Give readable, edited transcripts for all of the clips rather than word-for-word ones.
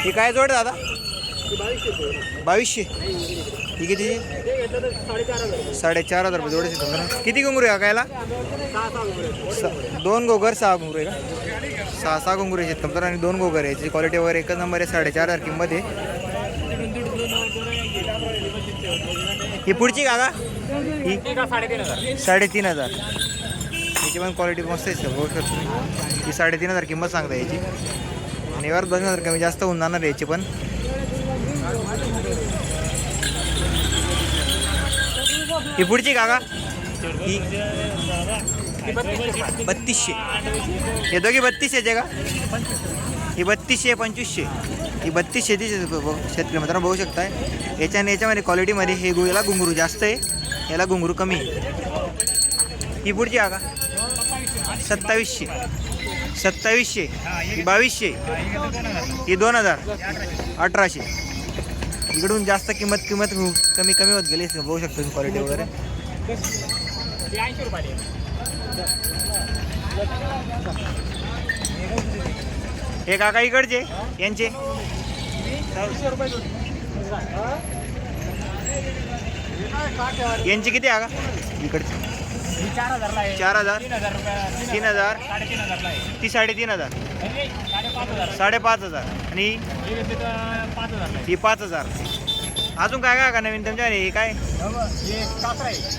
ही काय जोड दादा? 2200. ही किती? 4,500 रुपये जोडीचे समजा. किती घुंगरू आहे कायला? 2 घोगर 6 घुंगरू आहे का? 6 घुंगरू आहेत कमतर आणि 2 घोगर आहे. याची क्वालिटी वगैरे एकच नंबर आहे. 4,500 किंमत आहे. ही पुढची काका? ही 3,500. याची पण क्वालिटी मस्त आहे बघू शकतो तुम्ही. ही 3,500 किंमत सांगता याची. आणि यावर 2,000 कमी जास्त होऊन जाणार याची पण. ही पुढची काका? ही 3,200. हे दोघी 3,200 का? ही 3,200 2500. ही 3,200 शेतकरी मित्रांनो बघू शकताय. याच्या आणि याच्यामध्ये क्वालिटीमध्ये हे याला घुंगरू जास्त आहे, याला घुंगरू कमी आहे. ही पुढची काका? 2,700. 2,700. ही 2,200. ही 2,000. 1,800. इकडून जास्त किंमत कमी होत गेली बघू शकतो तुम्ही क्वालिटी वगैरे. हे काका इकडचे यांचे 1,000 यांची किती आहे का इकडचे? 4,000. 3,000. ती 3,500. 5,500. आणि ही 5,000. अजून काय काय का नवीन तुमच्या? हे काय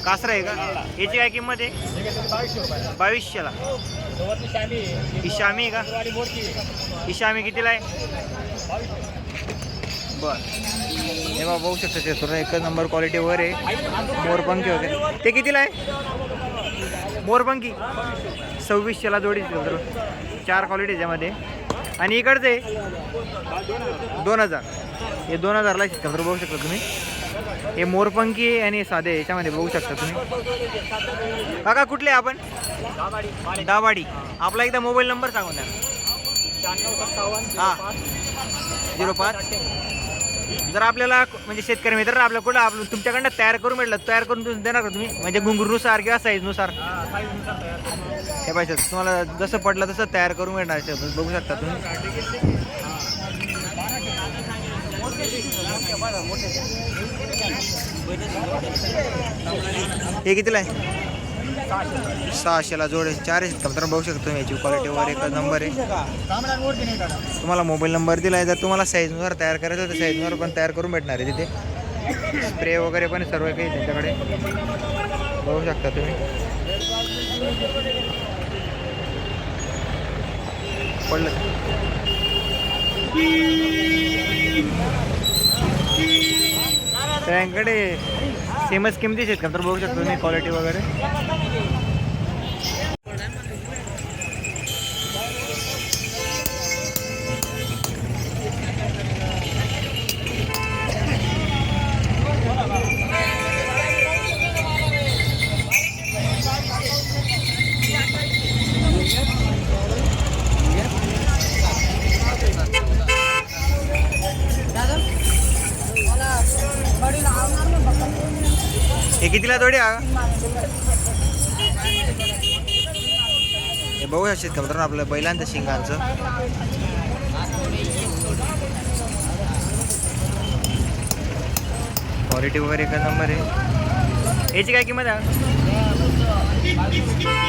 कासरा आहे का? याची काय किंमत आहे? 2,200ला. ही शामी आहे का? ही शामी कितीला आहे? बरं. हे बघा बघू शकता ते थोडं एकच नंबर क्वालिटी वगैरे. मोरपंखी वगैरे ते कितीला आहे? मोरपंखी 2,600ला जोडी. 4 क्वालिटी त्यामध्ये. आणि इकडचे 2,000. हे 2,000ला शिकतात बघू शकता तुम्ही. हे मोरपंखी आणि साधे याच्यामध्ये बघू शकता तुम्ही. काका कुठले आपण? दावाडी. आपला एकदा मोबाईल नंबर सांगून द्या. 05. जर आपल्याला म्हणजे शेतकरी मित्र आपल्या कुठं आपलं तुमच्याकडनं तयार करून भेटलं, तयार करून तुम्ही देणार का तुम्ही? म्हणजे घुंगरूनुसार किंवा साईजनुसार? हे पाहिजे तुम्हाला जसं पडलं तसं तयार करून भेटणार बघू शकता तुम्ही. हे कितीला आहे? 600ला जोड. 4 तर बघू शकतो तुम्ही. याची क्वालिटी वगैरे एकच नंबर आहे. तुम्हाला मोबाईल नंबर दिला आहे. जर तुम्हाला साईजनुसार तयार करायचं तर साईजनुसार पण तयार करून भेटणार आहे तिथे. स्प्रे वगैरे पण सर्व काही त्यांच्याकडे बघू शकता तुम्ही. पडलं त्यांकडे सेमच किमतीच आहेत का तर बघू शकतो तुम्ही क्वालिटी वगैरे. हे कितीला जोडी आहे? हे बघू शकता का मित्रांनो आपल्या बैलांचं शिंगांचं. क्वालिटी वगैरे एक नंबर आहे. याची काय किंमत आहे?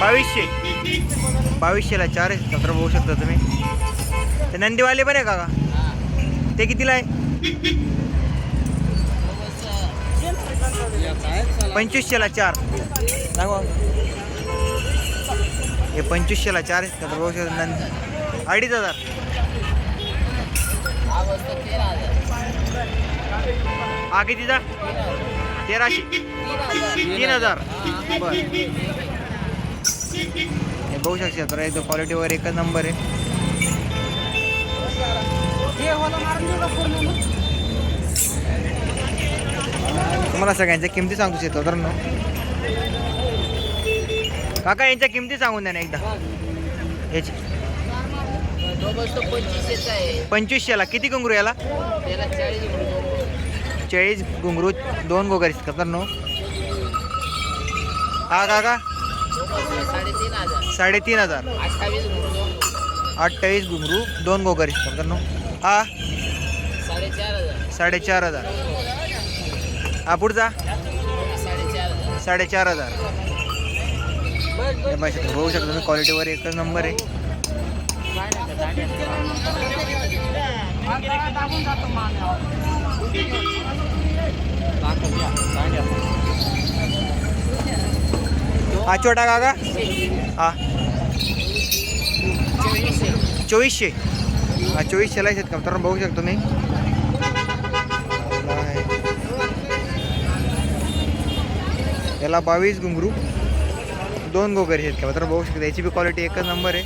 2,200. 2,200ला 4 आहे मित्र बघू शकता तुम्ही. ते नंदीवाले पण आहे का? ते कितीला आहे? 2,500ला 4. सांगा हे 2,500ला 4 आहेत का बघू शकता. 2,500. हा कितीचा? 1,300. 3,000. बरं हे बघू शकता तर एकदम क्वालिटी वगैरे एकच नंबर आहे. तुम्हाला सगळ्यांच्या किमती सांगतो शेतकऱ्यांनो. काका यांच्या किमती सांगून द्या ना एकदा. याची 2,500ला. किती घुंगरू याला? 40 घुंगरू 2 गोगरी शेतकऱ्यांनो. हा काका 3,500. 28 घुंगरू 2 गोगरी मित्रांनो. हा 4,500. हा पुढचा 4,500. बघू शकता तुम्ही क्वालिटीवर एकच नंबर आहे. हा छोटा काका हा 2,400. हा 2,400ला आहेत का मित्रांनो. बघू शकतो मी. याला 22 घुंगरू 2 गोगरी आहेत का मित्रांनो. बघू शकतो याची बी क्वालिटी एकच नंबर आहे.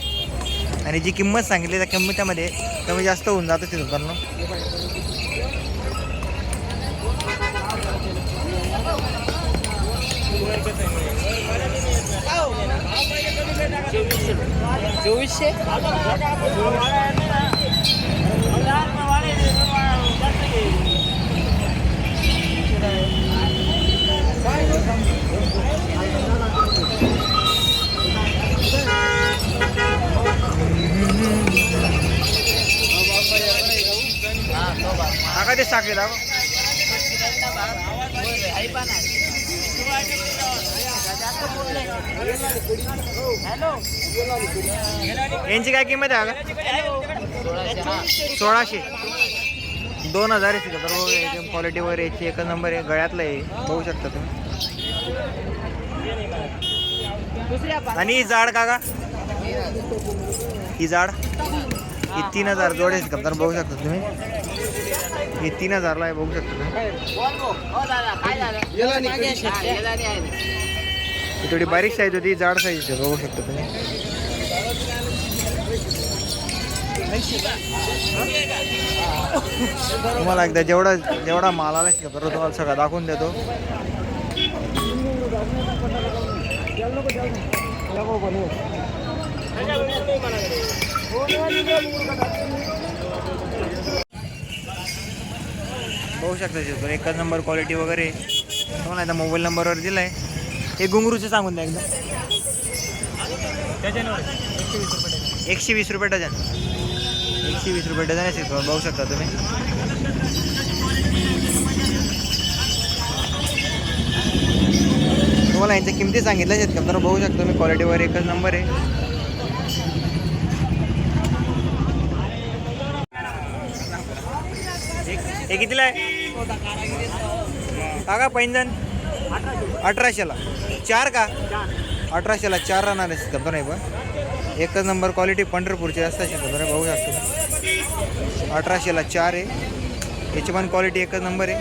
आणि जी किंमत सांगितली त्या किंमतीमध्ये कमी जास्त होऊन जातं ते मित्रांनो. काका ते साखर दाखव. यांची काय किंमत आहे का? 1,600. 2,000 आहे बरोबर. क्वालिटीवर याची एकच नंबर आहे. गळ्यातलं आहे बघू शकता तुम्ही. आणि ही जाड काका ही जाड ही 3,000 जोड आहेत का तर बघू शकता तुम्ही. ही 3,000ला आहे बघू शकता तुम्ही. थोडी बारीक साईज होती जाड साईज आहे बघू शकता तुम्ही. तुम्हाला एकदा जेवढा माल आला का बरोबर तुम्हाला सगळं दाखवून देतो. बघू शकता एकच नंबर क्वालिटी वगैरे. तुम्हाला आता मोबाईल नंबरवर दिला आहे. हे घुंगरूचे सांगून द्या एकदा. 120 रुपये डझन. 120 रुपये डझन असेल बघू शकता तुम्ही. तुम्हाला यांच्या किमती सांगितल्या आहेत का तर बघू शकता तुम्ही. क्वालिटीवर एकच नंबर आहे. हे कितीला आहे काका पैंजण? 1,800ला 4 का? 1,800ला 4 राहणार आहे खबर नाही पण एकच नंबर क्वालिटी पंढरपूरची असताची खबर आहे बघू शकतो. 1,800ला 4 आहे. याची पण क्वालिटी एकच नंबर आहे.